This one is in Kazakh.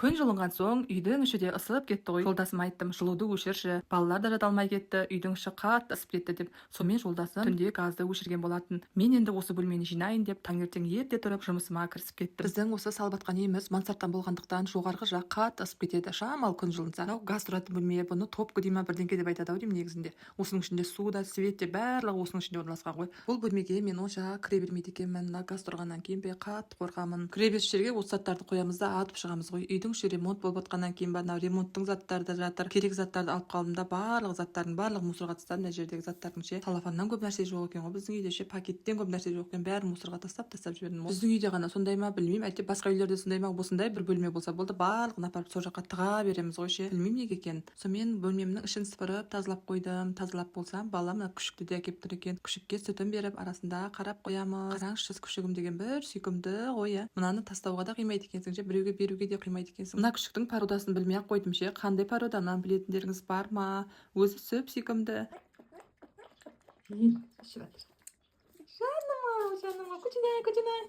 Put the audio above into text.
Күн жылынған соң үйдің іші де ысып кетті ғой. Жолдасыма айттым, жылуды өшірші. Балалар да жата алмай кетті, үйдің іші қатты ысып кетті деп. Сонымен жолдасым түнде газды өшірген болатын. Мен енді осы бөлмені жинайын деп таңертең ерте тұрып жұмысыма кірісіп кеттім. Біздің осы салып жатқан үйіміз мансарттан болғандықтан жоғарғы жақ қатты ысып кетеді. Шамалы күн жылынса, мынау газ тұратын бөлме, бұны топка дей ма бірдеңке деп айтады ау деймін негізінде. Осының ішінде су да, свет те барлығы осының ішінде орналасқан ғой. Бұл бөлмеге мен онша кіре бермейді екенмін. Мына газ тұрғаннан кейін бе қатты қорқамын. Кіреберіс жерге осы заттарды қоямыз да атып шығамыз ғой. Үйдің іші ремонт болып жатқаннан кейін ба, ремонттың заттары да жатыр. Керек заттарды алып қалдым да барлық заттардың барлық мусорға тастадым. Мына жердегі заттардың ше салафаннан көп нәрсе жоқ екен ғой. Біздің үйде ше пакеттен көп нәрсе жоқ екен. Бәрін мусорға тастап жібердім. Біздің үйде ғана сондай ма, білмеймін. Әйтеуір басқа үйлерде сондай ма, осындай бір бөлме болса болды, барлығын апарып сол жаққа тыға береміз ғой ше. Білмеймін неге екенін. Сонымен бөлмемнің ішін сыпырып тазалап қойдым. Тазалап болсам, балам мына күшікті де әкеліп тұр екен. Күшікке сүтін беріп, арасында қарап қоямыз. Қараңызшы, күшігім деген бір сүйкімді ғой иә. Мынаны тастауға да қимайды екенсің ше, біреуге беруге де қимайды екенсің. Мына күшіктің пародасын білмей ақ қойдым ше. Қандай пароданы білетіндеріңіз бар ма? Өзі сүп сүйкімді. Жаным, жаным, күчінай.